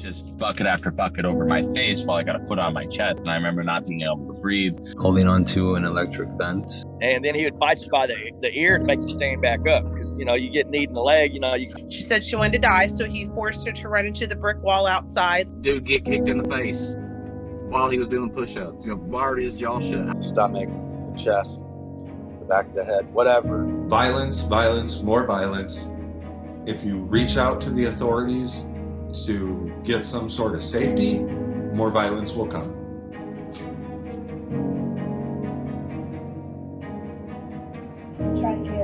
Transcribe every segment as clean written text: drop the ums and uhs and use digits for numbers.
just bucket after bucket over my face while I got a foot on my chest. And I remember not being able to breathe. Holding onto an electric fence. And then he would bite you by the ear to make you stand back up because, you get kneed in the leg, She said she wanted to die, so he forced her to run into the brick wall outside. Dude get kicked in the face while he was doing push-ups. Wired his jaw shut. Stomach, the chest, the back of the head, whatever. Violence, more violence. If you reach out to the authorities to get some sort of safety, more violence will come. Try to get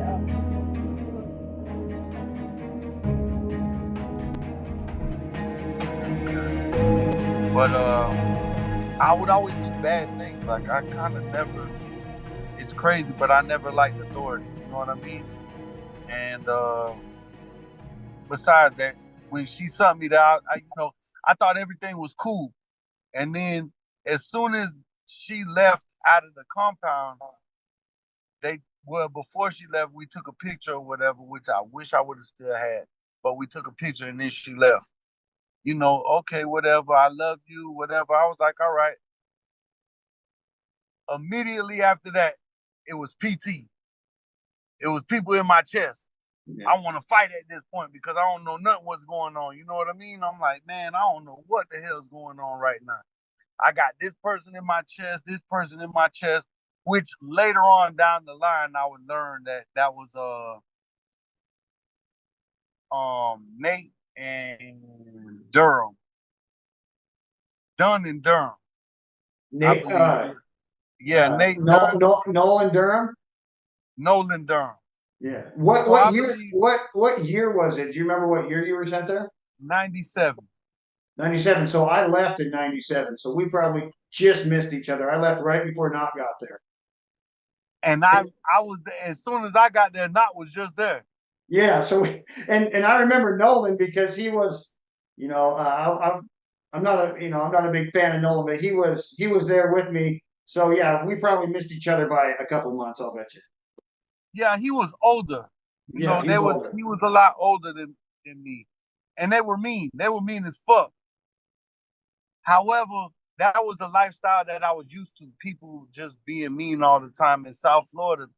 But I would always do bad things. Like I kind of never. It's crazy, but I never liked authority. You know what I mean? And besides that, when she sent me that, I thought everything was cool. And then as soon as she left out of the compound, before she left, we took a picture or whatever, which I wish I would have still had. But we took a picture and then she left. Okay, whatever, I love you, whatever. I was like, all right. Immediately after that, it was PT. It was people in my chest. Yeah. I want to fight at this point because I don't know nothing what's going on. You know what I mean? I'm like, man, I don't know what the hell's going on right now. I got this person in my chest, this person in my chest, which later on down the line, I would learn that was Nate and Durham. Dunn and Durham. Nate, Nate. Nolan Durham. Nolan Durham. Yeah. What year? What year was it? Do you remember what year you were sent there? 97. 97. So I left in 97. So we probably just missed each other. I left right before Knott got there. And I was there, as soon as I got there, Knott was just there. Yeah. So and I remember Nolan because he was, I'm not a big fan of Nolan, but he was there with me. So yeah, we probably missed each other by a couple months, I'll bet you. Yeah, he was older. He was a lot older than me. And they were mean. They were mean as fuck. However, that was the lifestyle that I was used to. People just being mean all the time. In South Florida,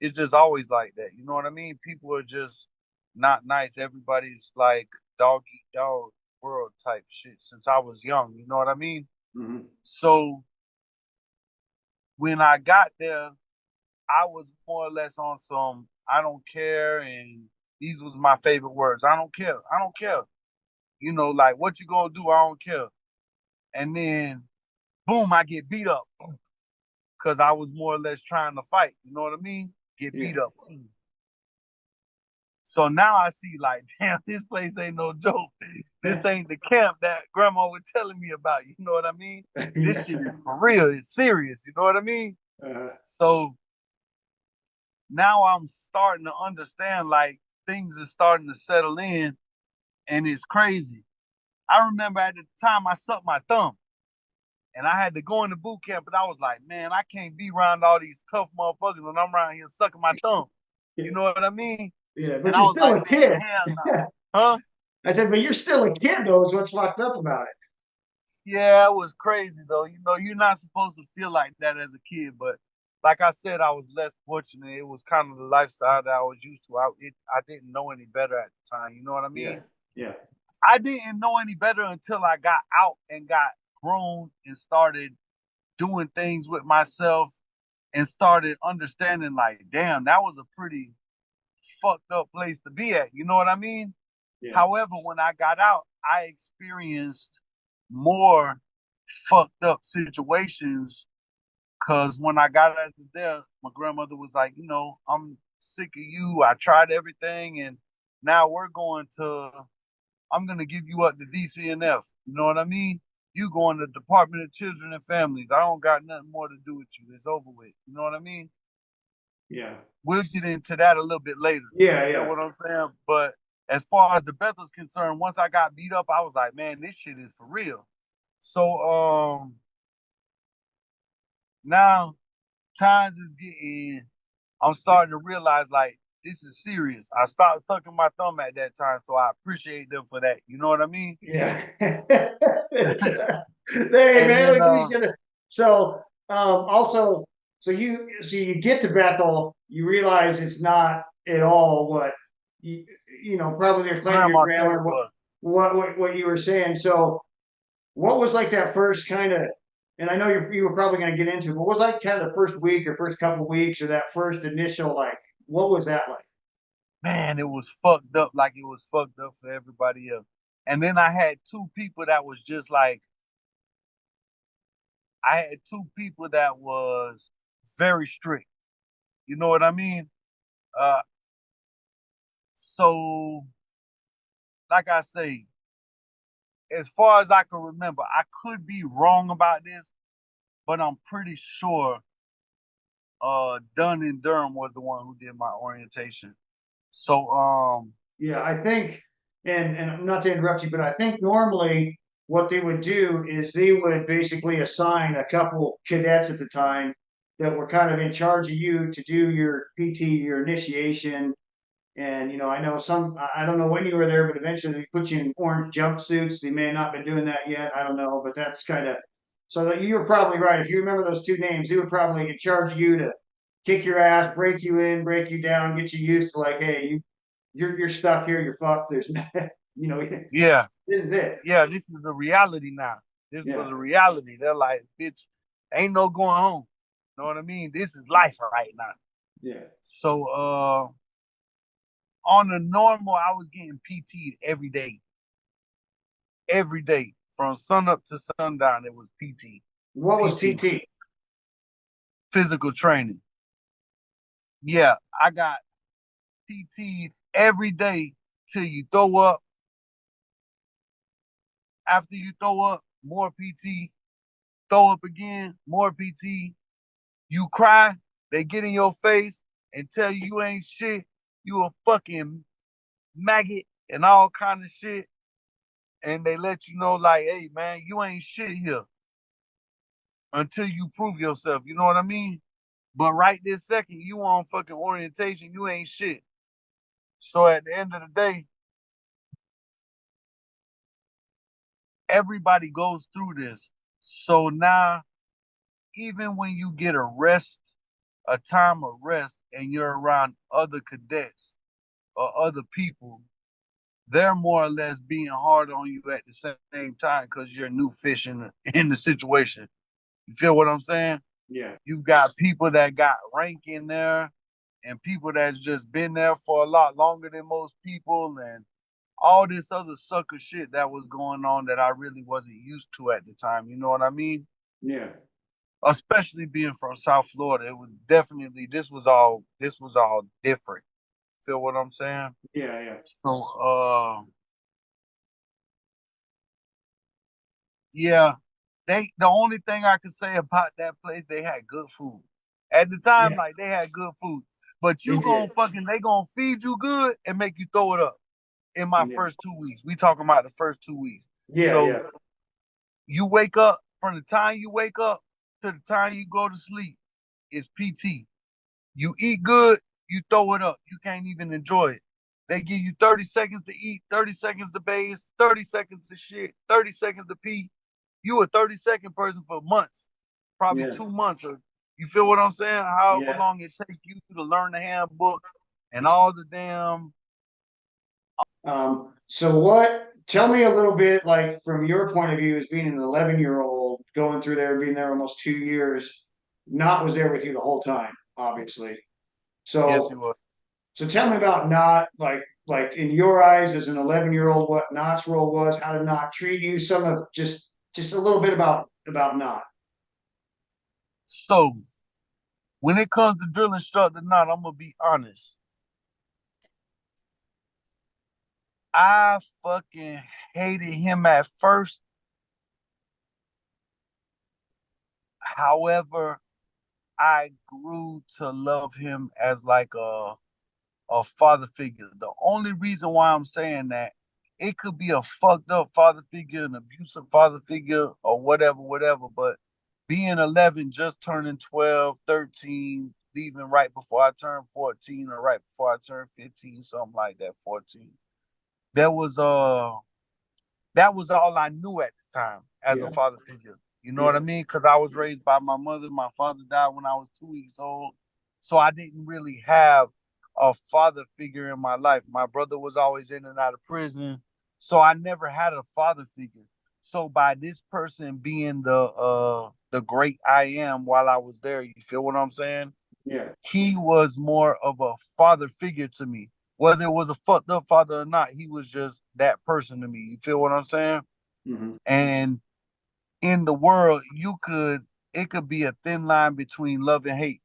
it's just always like that. You know what I mean? People are just not nice. Everybody's like dog eat dog world type shit since I was young. You know what I mean? Mm-hmm. So when I got there, I was more or less on some I don't care, and these was my favorite words. I don't care. I don't care. Like what you gonna do, I don't care. And then boom, I get beat up. Cause I was more or less trying to fight. You know what I mean? Get beat up. So now I see like, damn, this place ain't no joke. This ain't the camp that grandma was telling me about. You know what I mean? This shit is for real. It's serious. You know what I mean? So now I'm starting to understand, like, things are starting to settle in, and it's crazy. I remember at the time I sucked my thumb, and I had to go into boot camp, and I was like, man, I can't be around all these tough motherfuckers when I'm around here sucking my thumb. You know what I mean? Yeah, but you're still a kid. Huh? I said, but you're still a kid, though, is what's fucked up about it. Yeah, it was crazy, though. You're not supposed to feel like that as a kid, but like I said, I was less fortunate. It was kind of the lifestyle that I was used to. I didn't know any better at the time. You know what I mean? Yeah. I didn't know any better until I got out and got grown and started doing things with myself and started understanding, like, damn, that was a pretty fucked up place to be at. You know what I mean? Yeah. However, when I got out, I experienced more fucked up situations. Because when I got out of there, my grandmother was like, I'm sick of you. I tried everything, and now I'm going to give you up to DCNF. You know what I mean? You going to the Department of Children and Families. I don't got nothing more to do with you. It's over with. You know what I mean? Yeah. We'll get into that a little bit later. Yeah. You know what I'm saying? But as far as the Bethel's concerned, once I got beat up, I was like, man, this shit is for real. So, now times is getting, I'm starting to realize, like, this is serious. I stopped sucking my thumb at that time, so I appreciate them for that. You know what I mean? Yeah. Hey And man, then, look who's gonna. So also, so you get to Bethel, you realize it's not at all what you probably explain to your Grandma said grandma it was. what you were saying. So what was like that first kind of, and I know you were probably going to get into it, but what was like kind of the first week or first couple of weeks or that first initial, like, what was that like? Man, it was fucked up like it was fucked up for everybody else. And then I had two people that was just like, I had two people that was very strict. You know what I mean? Uh, so, like I say, as far as I can remember, I could be wrong about this, but I'm pretty sure Dunn and Durham was the one who did my orientation. So Yeah, I think, and I'm not to interrupt you, but I think normally what they would do is they would basically assign a couple cadets at the time that were kind of in charge of you to do your PT, your initiation. And I know I don't know when you were there, but eventually they put you in orange jumpsuits. They may have not been doing that yet. I don't know, but that's kind of so that you're probably right. If you remember those two names, they were probably in charge of you to kick your ass, break you in, break you down, get you used to like, hey, you're stuck here, you're fucked. There's yeah, this is it. yeah, this is a reality now. This was Yeah. a reality. They're like, bitch, ain't no going home. You know what I mean? This is life right now. Yeah. So on the normal, I was getting PT'd every day. Every day. From sun up to sundown, it was PT. What was PT. PT? Physical training. Yeah, I got PT'd every day till you throw up. After you throw up, more PT. Throw up again, more PT. You cry, they get in your face and tell you you ain't shit. You a fucking maggot and all kind of shit. And they let you know, like, hey man, you ain't shit here until you prove yourself. You know what I mean? But right this second, you on fucking orientation, you ain't shit. So at the end of the day, everybody goes through this. So now, even when you get a time of rest, and you're around other cadets or other people, they're more or less being hard on you at the same time because you're a new fish in the situation. You feel what I'm saying? Yeah. You've got people that got rank in there and people that's just been there for a lot longer than most people and all this other sucker shit that was going on that I really wasn't used to at the time. You know what I mean? Yeah. Especially being from South Florida, it was definitely this was all different. Feel what I'm saying? Yeah. Yeah. So yeah, the only thing I could say about that place, they had good food. At the time, Yeah. like they had good food. But They did. they gonna feed you good and make you throw it up in my Yeah. first 2 weeks. We talking about the first 2 weeks. Yeah. So Yeah. you wake up, from the time you wake up to the time you go to sleep is PT. You eat good, you throw it up. You can't even enjoy it. They give you 30 seconds to eat, 30 seconds to bathe, 30 seconds to shit, 30 seconds to pee. You a 30-second person for months, probably Yeah. 2 months. Or you feel what I'm saying? However Yeah. long it takes you to learn the handbook and all the damn. So what, tell me a little bit, like from your point of view as being an 11-year-old going through there, being there almost 2 years, Not was there with you the whole time, obviously. Yes, he So, was. so tell me about Not, like in your eyes as an 11-year-old, what Not's role was, how did Not treat you, some of just a little bit about Not. So when it comes to drill instructor, not, I'm gonna be honest. I fucking hated him at first. However, I grew to love him as like a father figure. The only reason why I'm saying that, it could be a fucked up father figure, an abusive father figure, or whatever, but being 11, just turning 12, 13, leaving right before I turned 14 or right before I turned 15, something like that, 14. That was that was all I knew at the time as a Yeah. father figure. You know what I Yeah. mean? Because I was raised by my mother. My father died when I was 2 weeks old. So I didn't really have a father figure in my life. My brother was always in and out of prison. So I never had a father figure. So by this person being the great I am while I was there, you feel what I'm saying? Yeah. He was more of a father figure to me. Whether it was a fucked up father or not, he was just that person to me. You feel what I'm saying? Hmm. And in the world, it could be a thin line between love and hate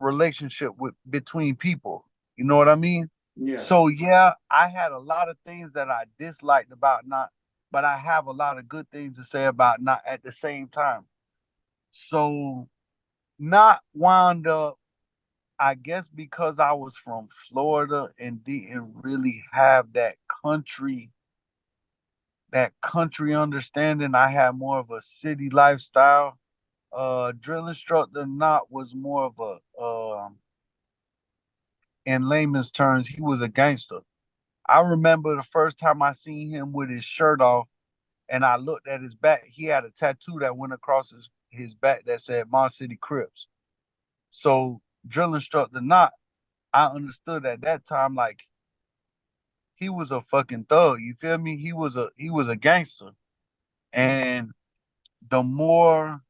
relationship with between people. You know what I mean? Yeah. So yeah, I had a lot of things that I disliked about not, but I have a lot of good things to say about not at the same time. So not wound up, I guess because I was from Florida and didn't really have that country understanding. I had more of a city lifestyle. Drill instructor not was more of a in layman's terms, he was a gangster. I remember the first time I seen him with his shirt off and I looked at his back, he had a tattoo that went across his back that said Mon City Crips. So drill instructor not, I understood at that time like he was a fucking thug. You feel me? He was a gangster. And the more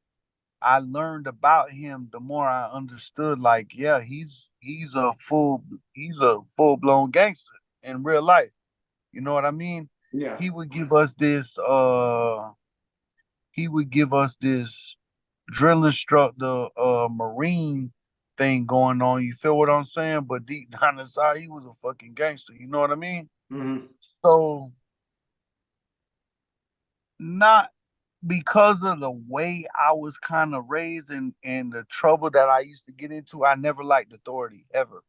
I learned about him, the more I understood like, yeah, he's a full blown gangster in real life. You know what I mean? Yeah. He would give us this he would give us this drill instructor marine thing going on. You feel what I'm saying? But deep down inside he was a fucking gangster. You know what I mean? Hmm. So not because of the way I was kind of raised and the trouble that I used to get into, I never liked authority ever.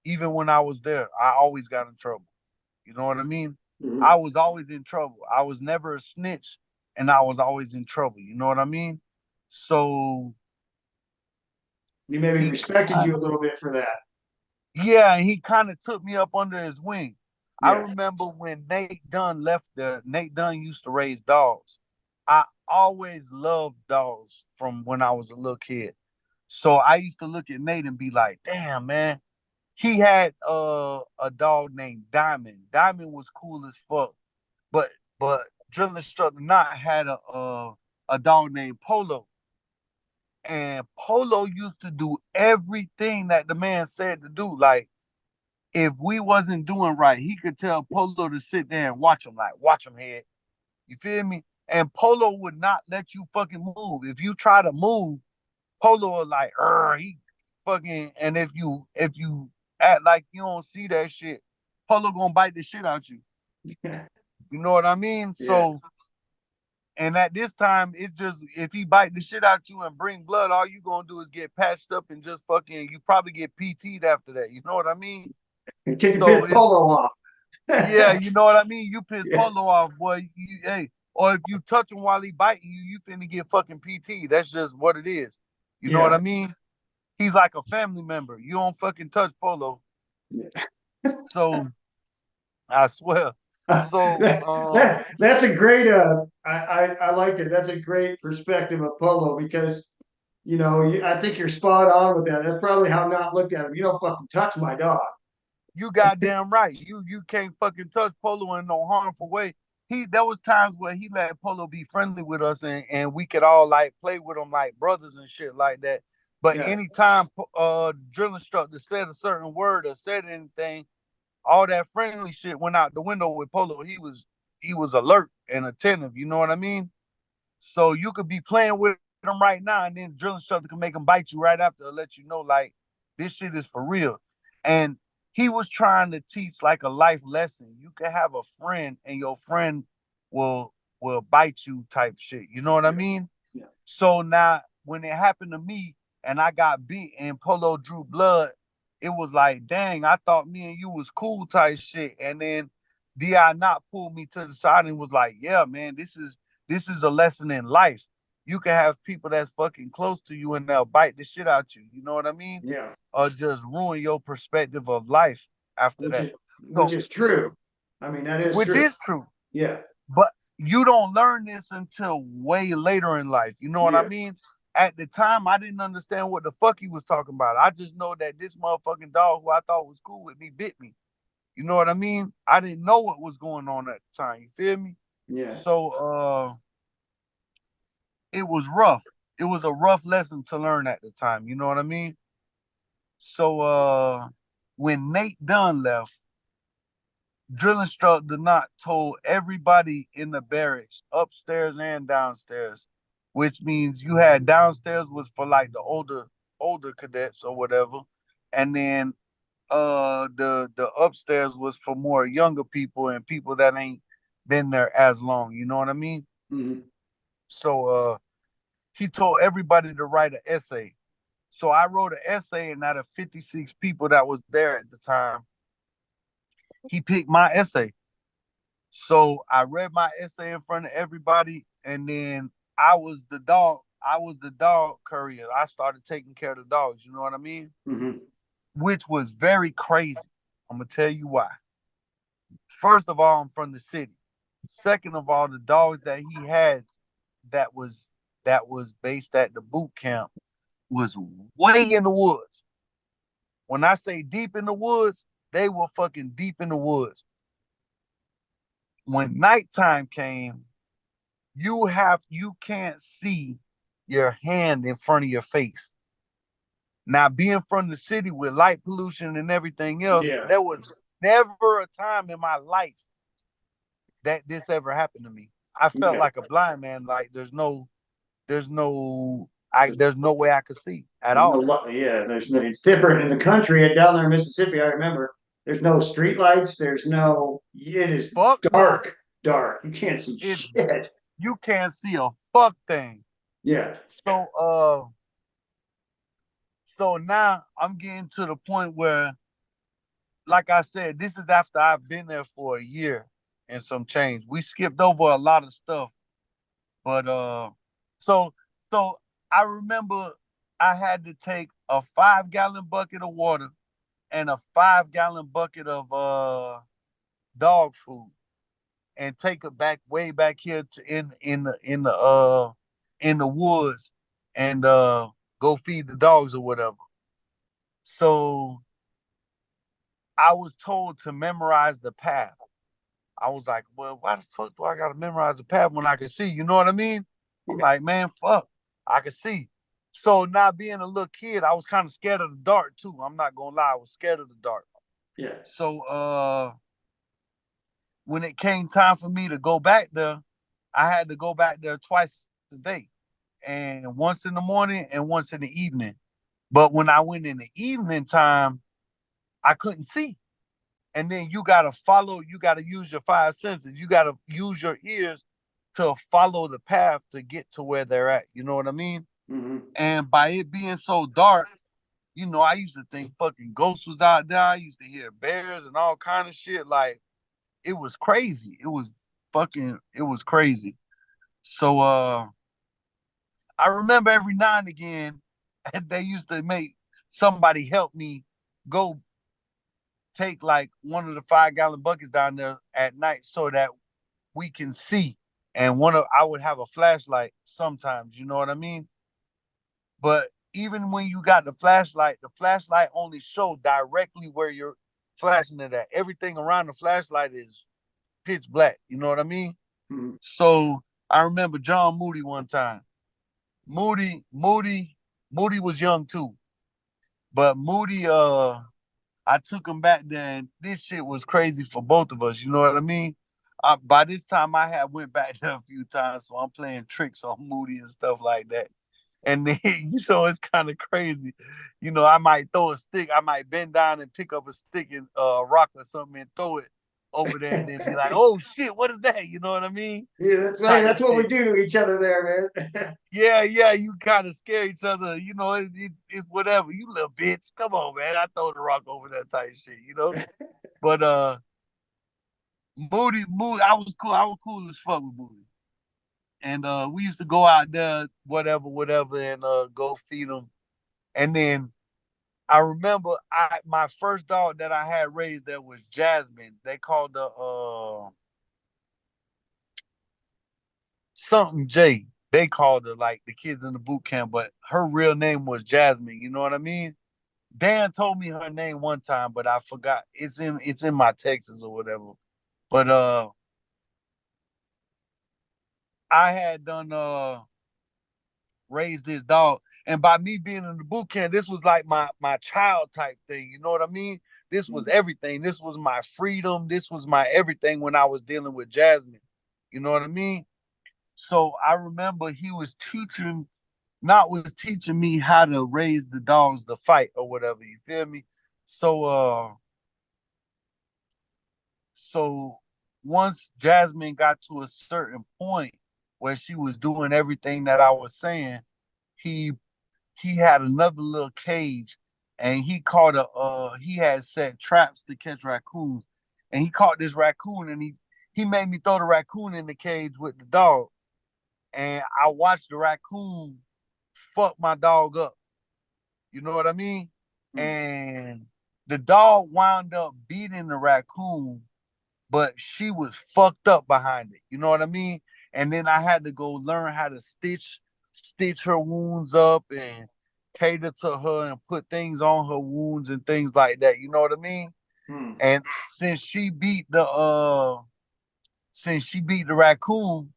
Even when I was there, I always got in trouble. You know what I mean? Hmm. I was always in trouble. I was never a snitch and I was always in trouble. You know what I mean? So He maybe he respected kind you a little bit for that. yeah, he kind of took me up under his wing. I Yeah. remember when Nate Dunn left there, Nate Dunn used to raise dogs. I always loved dogs from when I was a little kid. So I used to look at Nate and be like, damn, man. He had a dog named Diamond. Diamond was cool as fuck. But but drill instructor not had a dog named Polo. And Polo used to do everything that the man said to do. Like if we wasn't doing right, he could tell Polo to sit there and watch him, like watch him head. You feel me? And Polo would not let you fucking move. If you try to move, Polo will like, he fucking. And if you act like you don't see that shit, Polo gonna bite the shit out you. You know what I mean? Yeah. So, and at this time, it's just if he bite the shit out you and bring blood, all you gonna do is get patched up and just fucking. You probably get PT'd after that. You know what I mean? And kick a So pit it's polo off. yeah, you know what I mean. You piss Yeah. Polo off, boy. Hey, or if you touch him while he biting you, you finna get fucking PT. That's just what it is. You know what Yeah. I mean? He's like a family member. You don't fucking touch Polo. Yeah. So I swear. So That's a great I like it. That's a great perspective of polo because I think you're spot on with that. That's probably how not looked at him. You don't fucking touch my dog. you goddamn right. You can't fucking touch Polo in no harmful way. There was times where he let Polo be friendly with us and we could all like play with him like brothers and shit like that. But Yeah. anytime drill instructor said a certain word or said anything, all that friendly shit went out the window with Polo. He was alert and attentive. You know what I mean? So you could be playing with him right now, and then drill instructor can make him bite you right after to let you know like this shit is for real. And he was trying to teach like a life lesson. You can have a friend, and your friend will bite you type shit. You know what I Yeah. mean? Yeah. So now when it happened to me and I got beat and Polo drew blood, it was like, dang, I thought me and you was cool type shit. And then DI not pulled me to the side and was like, yeah, man, this is a lesson in life. you can have people that's fucking close to you and they'll bite the shit out you. You know what I mean? Yeah. Or just ruin your perspective of life after Which that. is which So, is true. I mean, that is which true. is true. Yeah. But you don't learn this until way later in life. You know what I Yeah. mean? At the time, I didn't understand what the fuck he was talking about. I just know that this motherfucking dog who I thought was cool with me bit me. You know what I mean? I didn't know what was going on at the time. You feel me? Yeah. So it was rough. It was a rough lesson to learn at the time. You know what I mean? So when Nate Dunn left, drill instructor not told everybody in the barracks, upstairs and downstairs, which means you had downstairs was for like the older cadets or whatever, and then the upstairs was for more younger people and people that ain't been there as long. You know what I mean? Mm-hmm. So he told everybody to write an essay. So I wrote an essay, and out of 56 people that was there at the time, he picked my essay. So I read my essay in front of everybody, and then I was the dog. I was the dog courier. I started taking care of the dogs. You know what I mean? Mm-hmm. Which was very crazy. I'm gonna tell you why. First of all, I'm from the city. Second of all, the dogs that he had that was that was based at the boot camp was way in the woods. When I say deep in the woods, they were fucking deep in the woods. When nighttime came, you can't see your hand in front of your face. Now, being from the city with light pollution and everything else, Yeah. there was never a time in my life that this ever happened to me. I felt Okay. like a blind man. Like there's no way I could see at There's no all. yeah, there's no, it's different in the country and down there in Mississippi. I remember there's no street lights. There's no, it is Fuck no. dark. You can't see It's shit. you can't see a fuck thing. Yeah. So now I'm getting to the point where, like I said, this is after I've been there for a year and some change. We skipped over a lot of stuff, but so so I remember I had to take a 5 gallon bucket of water and a 5 gallon bucket of dog food and take it back way back here to in the woods and go feed the dogs or whatever. So I was told to memorize the path. I was like, well, why the fuck do I gotta memorize the path when I can see? You know what I mean? I'm like, man, fuck, I can see. So now being a little kid, I was kind of scared of the dark too. I'm not gonna lie, I was scared of the dark. Yeah. So when it came time for me to go back there, I had to go back there twice a day. And once in the morning and once in the evening. But when I went in the evening time, I couldn't see. And then you gotta use your 5 senses. You gotta use your ears to follow the path to get to where they're at. You know what I mean? Mm-hmm. And by it being so dark, I used to think fucking ghosts was out there. I used to hear bears and all kind of shit. Like it was crazy. It was crazy. So I remember every now and again they used to make somebody help me go take like one of the 5 gallon buckets down there at night so that we can see. And I would have a flashlight sometimes, you know what I mean? But even when you got the flashlight only show directly where you're flashing it at. Everything around the flashlight is pitch black, you know what I mean? Mm-hmm. So I remember John Moody one time. Moody was young too. But Moody I took him back there, and this shit was crazy for both of us. You know what I mean? By this time, I had went back there a few times, so I'm playing tricks on Moody and stuff like that. And then, it's kind of crazy. I might throw a stick. I might bend down and pick up a stick and rock or something and throw it over there, and then be like, "Oh shit, what is that?" You know what I mean? Yeah, that's right. That's what we do to each other there, man. Yeah, you kind of scare each other. It's whatever. You little bitch. Come on, man. I throw the rock over that type shit. But Moody, I was cool. I was cool as fuck with Moody. And we used to go out there, whatever, and go feed them. And then I remember my first dog that I had raised there was Jasmine. They called the something J. They called her like the kids in the boot camp, but her real name was Jasmine. You know what I mean? Dan told me her name one time, but I forgot. It's in my texts or whatever. But I had done raised this dog, and by me being in the boot camp, this was like my child type thing. You know what I mean? This was everything. This was my freedom. This was my everything when I was dealing with Jasmine. You know what I mean? So I remember he was teaching me how to raise the dogs to fight or whatever. You feel me? So once Jasmine got to a certain point where she was doing everything that I was saying, he he had another little cage, and he had set traps to catch raccoons, and he caught this raccoon, and he made me throw the raccoon in the cage with the dog, and I watched the raccoon fuck my dog up. You know what I mean? And the dog wound up beating the raccoon, but she was fucked up behind it. You know what I mean? And then I had to go learn how to stitch her wounds up and cater to her and put things on her wounds and things like that. You know what I mean? And since she beat the raccoon,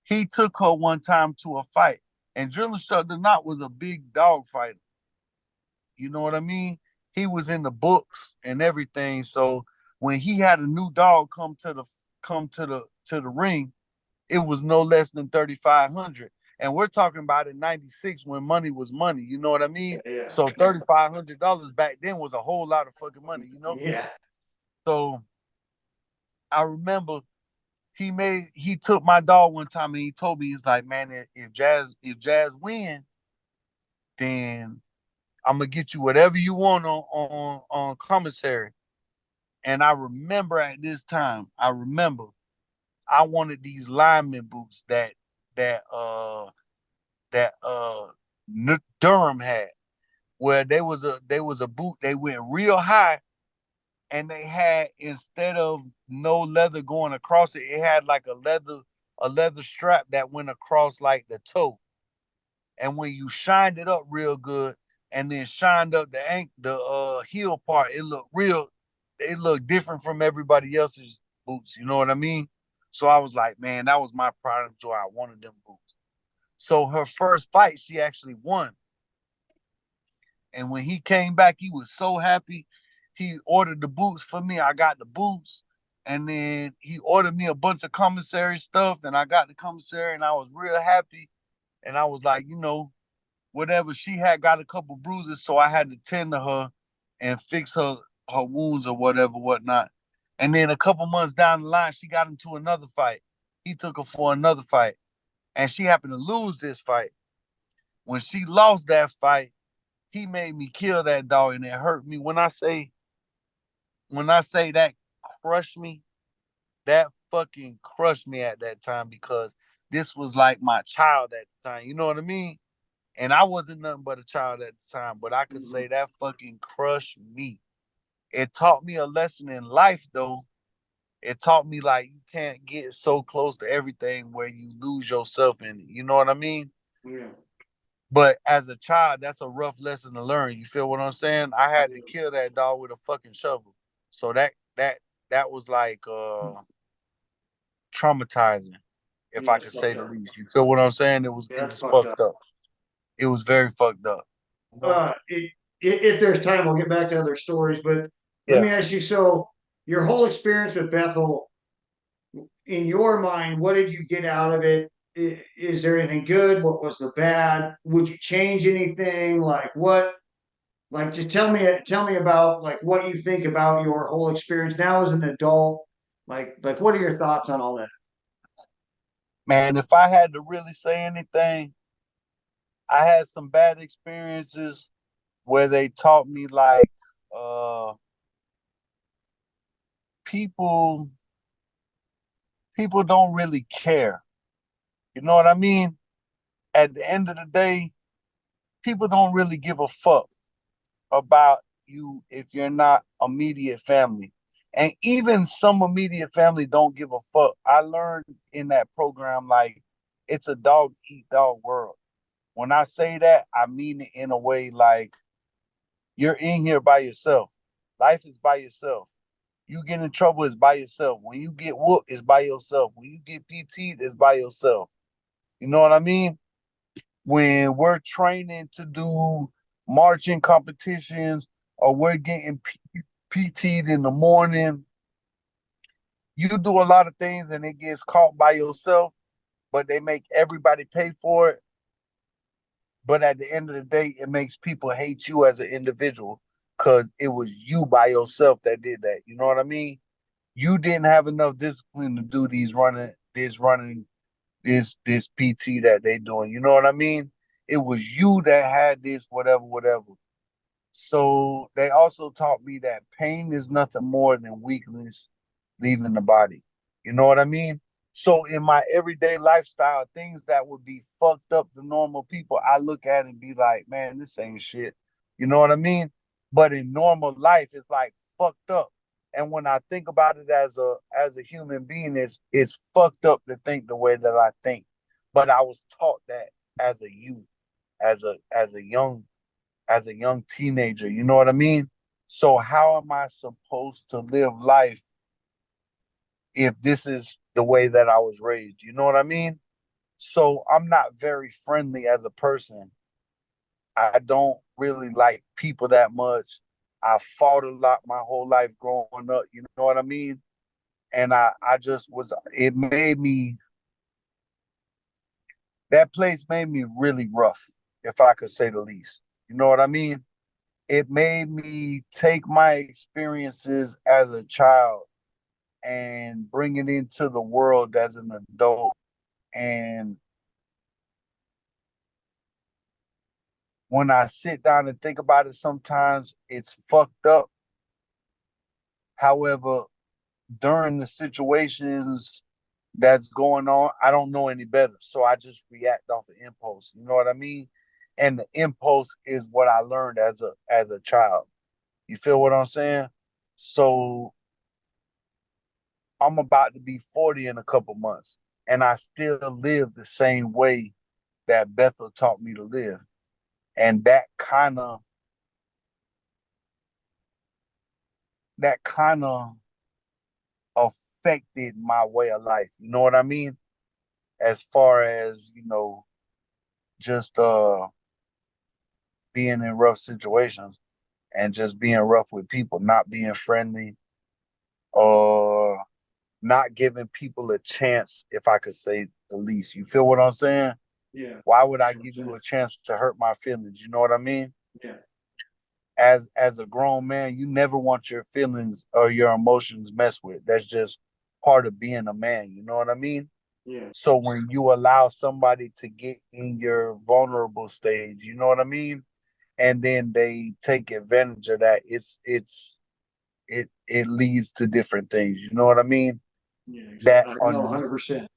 he took her one time to a fight. And Drill Instructor Knott was a big dog fighter. You know what I mean? He was in the books and everything. So when he had a new dog come to the ring, it was no less than 3,500. And we're talking about in '96 when money was money. You know what I mean? Yeah. So $3,500 back then was a whole lot of fucking money. You know? Yeah. So I remember he took my dog one time and he told me, he's like, man, if Jazz win, then I'm gonna get you whatever you want on commissary. And I remember at this time, I wanted these lineman boots that Durham had, where there was a boot, they went real high, and they had, instead of no leather going across it, it had like a leather strap that went across like the toe. And when you shined it up real good and then shined up the heel part, it looked different from everybody else's boots. You know what I mean? So I was like, man, that was my pride and joy. I wanted them boots. So her first fight, she actually won. And when he came back, he was so happy. He ordered the boots for me. I got the boots. And then he ordered me a bunch of commissary stuff. And I got the commissary and I was real happy. And I was like, whatever. She had got a couple bruises, so I had to tend to her and fix her wounds or whatnot. And then a couple months down the line, she got into another fight. He took her for another fight. And she happened to lose this fight. When she lost that fight, he made me kill that dog, and it hurt me. When I say that crushed me, that fucking crushed me at that time, because this was like my child at the time. You know what I mean? And I wasn't nothing but a child at the time, but I could say that fucking crushed me. It taught me a lesson in life, though. It taught me, like, you can't get so close to everything where you lose yourself in it. You know what I mean? Yeah. But as a child, that's a rough lesson to learn. You feel what I'm saying? I had to kill that dog with a fucking shovel. So that was like traumatizing, if Yeah, I it's could say fucked the up. least. You feel what I'm saying? It was Yeah, it that's was fucked up. fucked up. It was very fucked up. You know? If there's time, we'll get back to other stories. But let Yeah. me ask you: so, your whole experience with Bethel, in your mind, what did you get out of it? Is there anything good? What was the bad? Would you change anything? Like what? Like, just tell me about like what you think about your whole experience now as an adult. Like what are your thoughts on all that? Man, if I had to really say anything, I had some bad experiences where they taught me, like, uh people people don't really care. You know what I mean? At the end of the day, people don't really give a fuck about you if you're not immediate family. And even some immediate family don't give a fuck. I learned in that program, like, it's a dog eat dog world. When I say that, I mean it in a way like you're in here by yourself. Life is by yourself. You get in trouble, it's by yourself. When you get whooped, it's by yourself. When you get PT'd, it's by yourself. You know what I mean? When we're training to do marching competitions or we're getting PT'd in the morning, you do a lot of things and it gets caught by yourself, but they make everybody pay for it. But at the end of the day, it makes people hate you as an individual because it was you by yourself that did that. You know what I mean? You didn't have enough discipline to do this PT that they doing. You know what I mean? It was you that had this, whatever. So they also taught me that pain is nothing more than weakness leaving the body. You know what I mean? So in my everyday lifestyle, things that would be fucked up to normal people, I look at it and be like, man, this ain't shit. You know what I mean? But in normal life, it's like fucked up. And when I think about it as a human being, it's fucked up to think the way that I think. But I was taught that as a youth, as a young teenager. You know what I mean? So how am I supposed to live life if this is the way that I was raised? You know what I mean? So I'm not very friendly as a person. I don't really like people that much. I fought a lot my whole life growing up, you know what I mean? And I just was, it made me, that place made me really rough, if I could say the least. You know what I mean? It made me take my experiences as a child and bring it into the world as an adult. And when I sit down and think about it, sometimes it's fucked up. However, during the situations that's going on, I don't know any better. So I just react off of impulse. You know what I mean? And the impulse is what I learned as a child. You feel what I'm saying? So I'm about to be 40 in a couple months, and I still live the same way that Bethel taught me to live. And that kind of affected my way of life. You know what I mean? As far as, just being in rough situations and just being rough with people, not being friendly, or not giving people a chance, if I could say the least. You feel what I'm saying? Yeah. Why would I give you a chance to hurt my feelings? You know what I mean? Yeah. As a grown man, you never want your feelings or your emotions messed with. That's just part of being a man. You know what I mean? Yeah. So when you allow somebody to get in your vulnerable stage, you know what I mean? And then they take advantage of that, it leads to different things. You know what I mean? Yeah. That Exactly. No, on 100%.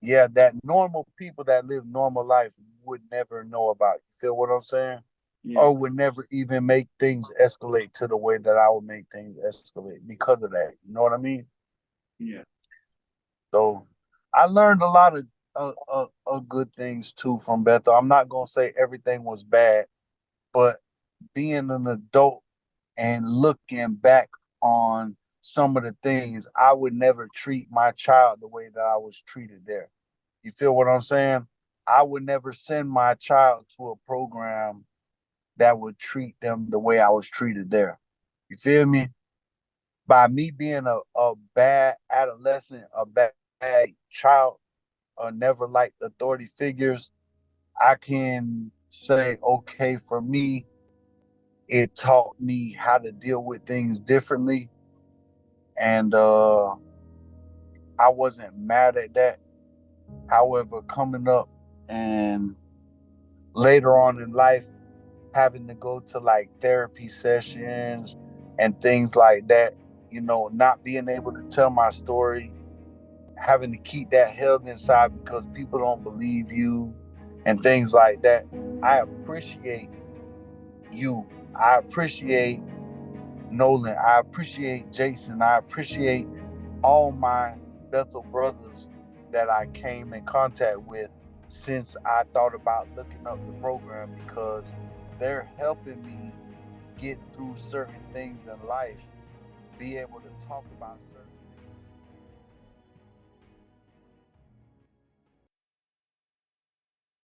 Yeah, that normal people that live normal life would never know about. You feel what I'm saying? Yeah. Or would never even make things escalate to the way that I would make things escalate because of that. You know what I mean? Yeah. So I learned a lot of good things too from Bethel. I'm not gonna say everything was bad, but being an adult and looking back on some of the things, I would never treat my child the way that I was treated there. You feel what I'm saying? I would never send my child to a program that would treat them the way I was treated there. You feel me? By me being a bad adolescent, a bad child, or never liked authority figures, I can say, okay, for me, it taught me how to deal with things differently. And I wasn't mad at that. However, coming up and later on in life, having to go to like therapy sessions and things like that, not being able to tell my story having to keep that held inside because people don't believe you and things like that. I appreciate you. I appreciate Nolan. I appreciate Jason. I appreciate all my Bethel brothers that I came in contact with since I thought about looking up the program, because they're helping me get through certain things in life, be able to talk about certain